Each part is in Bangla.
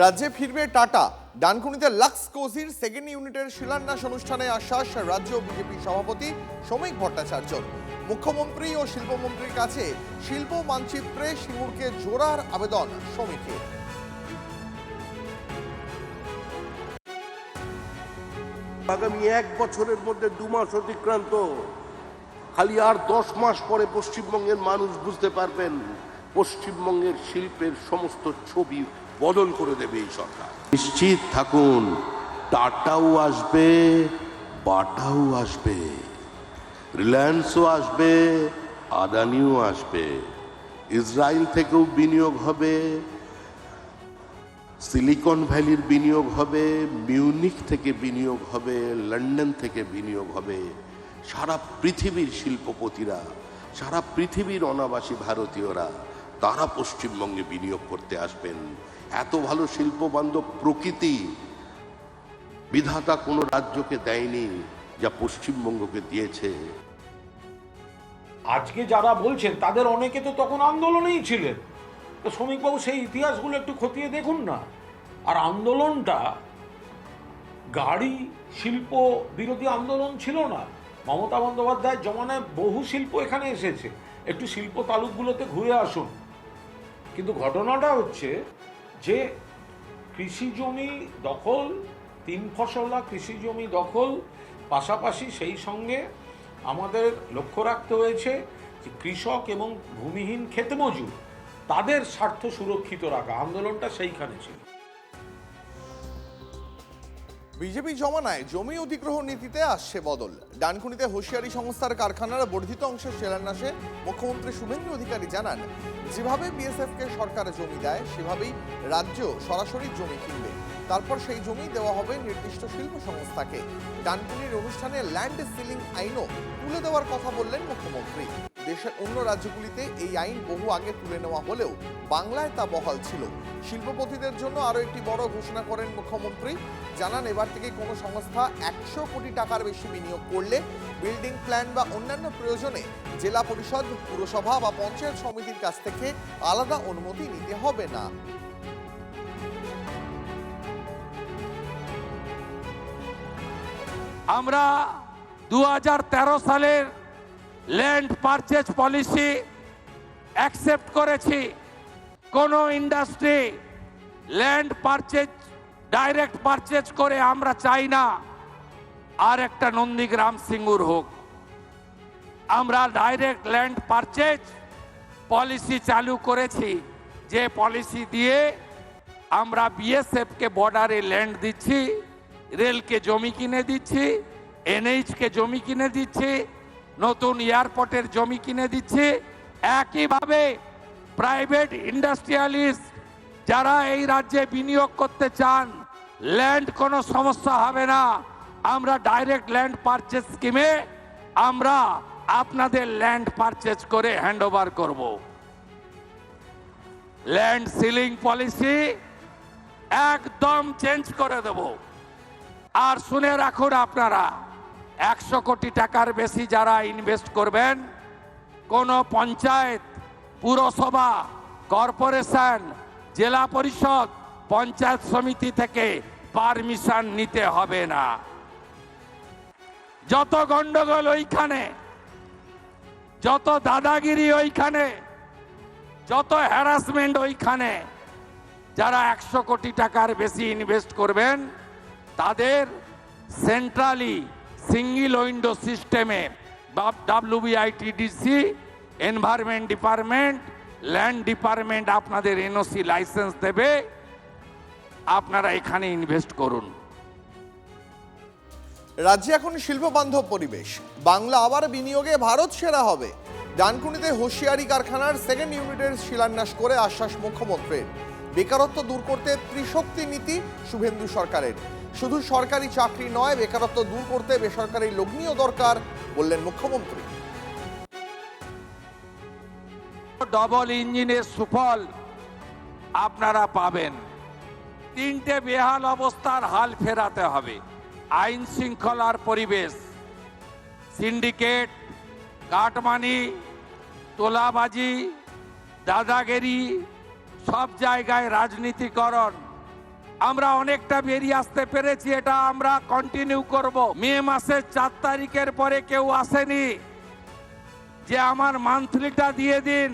রাজ্যে ফিরবে টাটা। ডানকুনিতে লাক্স কোজির সেকেন্ড ইউনিটের শিলান্যাস অনুষ্ঠানে আশ্বাস রাজ্য বিজেপি সভাপতি শ্রমিক ভট্টাচার্য। মুখ্যমন্ত্রী ও শিল্পমন্ত্রীর কাছে শিল্প মানচিত্রে সিঙ্গুরকে জোড়ার আবেদন শ্রমিকের। আগামী 1 বছরের মধ্যে 2 মাস অতিক্রান্ত, খালি আর 10 মাস পরে পশ্চিমবঙ্গের মানুষ বুঝতে পারবেন পশ্চিমবঙ্গের শিল্পের সমস্ত ছবি বদল করে দেবে এই সরকার। নিশ্চিত থাকুন, টাটাও আসবে, বাটাও আসবে, রিলায়েন্সও আসবে, আদানিও আসবে, ইসরায়েল থেকেও বিনিয়োগ হবে, সিলিকন ভ্যালির বিনিয়োগ হবে, মিউনিক থেকে বিনিয়োগ হবে, লন্ডন থেকে বিনিয়োগ হবে। সারা পৃথিবীর শিল্পপতিরা, সারা পৃথিবীর অনাবাসী ভারতীয়রা তারা পশ্চিমবঙ্গে বিনিয়োগ করতে আসবেন। এত ভালো শিল্পবান্ধব প্রকৃতি বিধাতা কোনো রাজ্যকে দেয়নি যা পশ্চিমবঙ্গকে দিয়েছে। আজকে যারা বলছেন তাদের অনেকে তো তখন আন্দোলনেই ছিলেন। তো শ্রমিকবাবু সেই ইতিহাসগুলো একটু খতিয়ে দেখুন না। আর আন্দোলনটা গাড়ি শিল্প বিরোধী আন্দোলন ছিল না। মমতা বন্দ্যোপাধ্যায়ের জমানায় বহু শিল্প এখানে এসেছে। একটু শিল্প তালুকগুলোতে ঘুরে আসুন। কিন্তু ঘটনাটা হচ্ছে যে কৃষি জমি দখল, 3 ফসলা কৃষি জমি দখল, পাশাপাশি সেই সঙ্গে আমাদের লক্ষ্য রাখতে হয়েছে যে কৃষক এবং ভূমিহীন ক্ষেতমজুর তাদের স্বার্থ সুরক্ষিত রাখা। আন্দোলনটা সেইখানে ছিল। বিজেপি জমানায় জমি অধিগ্রহণ নীতিতে আসছে বদল। ডানকুনিতে হুঁশিয়ারি সংস্থার কারখানার বর্ধিত অংশের শিলান্যাসে মুখ্যমন্ত্রী শুভেন্দু অধিকারী জানান, যেভাবে বিএসএফকে সরকার জমি দেয় সেভাবেই রাজ্য সরাসরি জমি কিনবে, তারপর সেই জমি দেওয়া হবে নির্দিষ্ট শিল্প সংস্থাকে। ডানকুনির অনুষ্ঠানে ল্যান্ড সিলিং আইনও তুলে দেওয়ার কথা বললেন মুখ্যমন্ত্রী। দেশের অন্য রাজ্যগুলিতে এই আইন বহু আগে তুলে নেওয়া হলেও বাংলায় তা বহাল ছিল। শিল্পপতিদের জন্য আরও একটি বড় ঘোষণা করেন মুখ্যমন্ত্রী। জানান, এবার থেকে কোনো সংস্থা 100 কোটি টাকার বেশি বিনিয়োগ করলে বিল্ডিং প্ল্যান বা অন্যান্য প্রয়োজনে জেলা পরিষদ, পুরসভা বা পঞ্চায়েত সমিতির কাছ থেকে আলাদা অনুমতি নিতে হবে না। আমরা 2013 সালের ল্যান্ড পারচেজ পলিসি অ্যাকসেপ্ট করেছি। কোনো industry land purchase direct purchase করে আমরা চাই না আর একটা নন্দীগ্রাম সিঙ্গুর হোক। আমরা ডাইরেক্ট ল্যান্ড পারচেজ পলিসি চালু করেছি, যে পলিসি দিয়ে আমরা বিএসএফকে বর্ডারে ল্যান্ড দিচ্ছি, রেলকে জমি কিনে দিচ্ছি, এনএইচকে জমি কিনে দিচ্ছি, নতুন এয়ারপোর্টের জমি কিনে দিচ্ছি। একইভাবে প্রাইভেট ইন্ডাস্ট্রিয়ালিস্ট যারা এই রাজ্যে বিনিয়োগ করতে চান, ল্যান্ড কোনো সমস্যা হবে না। আমরা ডাইরেক্ট ল্যান্ড পারচেজ স্কিমে আমরা আপনাদের ল্যান্ড পারচেজ করে হ্যান্ডওভার করব। ল্যান্ড সিলিং পলিসি একদম চেঞ্জ করে দেব। আর শুনে রাখুন আপনারা, 100 কোটি টাকার বেশি যারা ইনভেস্ট করবেন, কোনো পঞ্চায়েত, পুরসভা, কর্পোরেশন, জেলা পরিষদ, পঞ্চায়েত সমিতি থেকে পারমিশন নিতে হবে না। যত গন্ডগোল ওইখানে, যত দাদাগিরি ওইখানে, যত হ্যারাসমেন্ট ওইখানে, যারা 100 কোটি টাকার বেশি ইনভেস্ট করবেন তাদের সেন্ট্রালি সিঙ্গেল উইন্ডো সিস্টেমে WBITDC, environment department, land department আপনাদের এনওসি লাইসেন্স দেবে। আপনারা এখানে ইনভেস্ট করুন। রাজ্যে এখন শিল্প বান্ধব পরিবেশ, বাংলা আবার বিনিয়োগে ভারত সেরা হবে। ডানকুনিতে হুঁশিয়ারি কারখানার সেকেন্ড ইউনিটের শিলান্যাস করে আশ্বাস মুখ্যমন্ত্রীর। বেকারত্ব দূর করতে ত্রিশক্তি নীতি শুভেন্দু সরকারের। শুধু সরকারি চাকরি নয়, বেকারত্ব দূর করতে বেসরকারি লগ্নিও দরকার বললেন মুখ্যমন্ত্রী। ডবল ইঞ্জিনের সুফল আপনারা পাবেন। 3টে বেহাল অবস্থার হাল ফেরাতে হবে। আইন শৃঙ্খলার পরিবেশ, সিন্ডিকেট, কাটমানি, তোলাবাজি, দাদাগিরি, সব জায়গায় রাজনীতিকরণ, আমরা অনেকটা বেরিয়ে আসতে পেরেছি, এটা আমরা কন্টিনিউ করব। মে মাসের 4 তারিখের পরে কেউ আসেনি যে আমার মান্থলিটা দিয়ে দিন।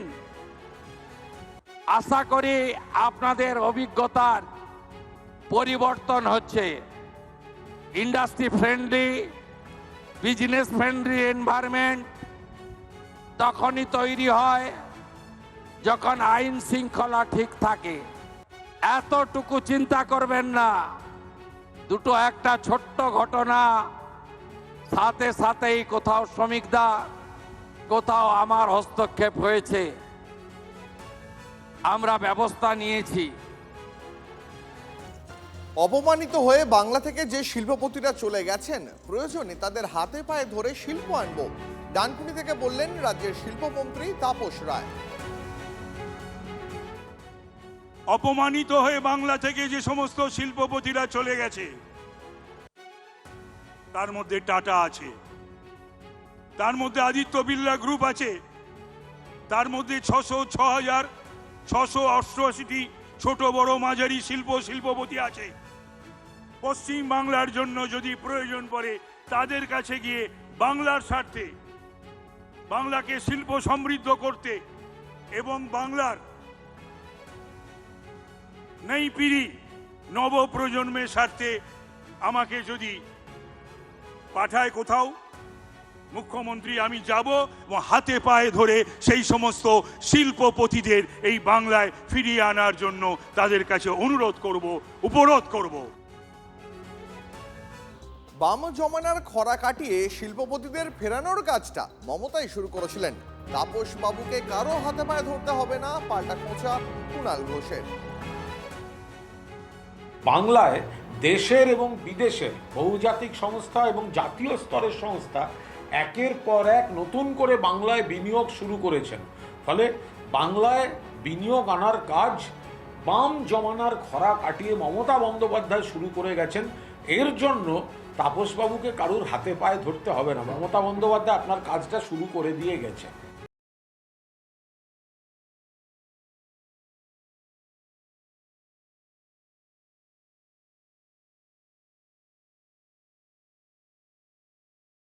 আশা করি আপনাদের অভিজ্ঞতার পরিবর্তন হচ্ছে। Industry friendly, business friendly environment তখনই তৈরি হয় যখন আইন শৃঙ্খলা ঠিক থাকে। এতটুকু চিন্তা করবেন না, দুটো একটা ছোট্ট ঘটনা, সাথে সাথেই কোথাও শ্রমিকদা, কোথাও আমার হস্তক্ষেপ হয়েছে, আমরা ব্যবস্থা নিয়েছি। অপমানিত হয়ে বাংলা থেকে যে শিল্পপতিরা চলে গেছেন, প্রয়োজনে তাদের হাতে পায়ে ধরে শিল্প আনবো, ডানকুনি থেকে বললেন রাজ্যের শিল্পমন্ত্রী তাপস রায়। অপমানিত হয়ে বাংলা থেকে যে সমস্ত শিল্পপতিরা চলে গেছে, তার মধ্যে টাটা আছে, তার মধ্যে আদিত্য বিড়লা গ্রুপ আছে, তার মধ্যে 6,688টি ছোট বড় মাঝারি শিল্পপতি আছে। পশ্চিম বাংলার জন্য যদি প্রয়োজন পড়ে তাদের কাছে গিয়ে বাংলার স্বার্থে, বাংলাকে শিল্প সমৃদ্ধ করতে এবং বাংলার নেই পিড়ি নব প্রজন্মের স্বার্থে আমাকে যদি পাঠায় কোথাও, মুখ্যমন্ত্রী আমি যাব এবং হাতে পায়ে ধরে সেই সমস্ত শিল্পপতিদের এই বাংলায় ফিরিয়ে আনার জন্য তাদের কাছে অনুরোধ করব, উপরোধ করব। বাম জমানার খরা কাটিয়ে শিল্পপতিদের ফেরানোর কাজটা মমতাই শুরু করেছিলেন। তাপস বাবুকে কারো হাতে পায়ে ধরতে হবে না, পাল্টা খোঁচা কুণাল ঘোষের। বাংলায় দেশের এবং বিদেশের বহুজাতিক সংস্থা এবং জাতীয় স্তরের সংস্থা একের পর এক নতুন করে বাংলায় বিনিয়োগ শুরু করেছেন। ফলে বাংলায় বিনিয়োগ আনার কাজ বাম জমানার খরা কাটিয়ে মমতা বন্দ্যোপাধ্যায় শুরু করে গেছেন। এর জন্য তাপসবাবুকে কারুর হাতে পায়ে ধরতে হবে না, মমতা বন্দ্যোপাধ্যায় আপনার কাজটা শুরু করে দিয়ে গেছেন।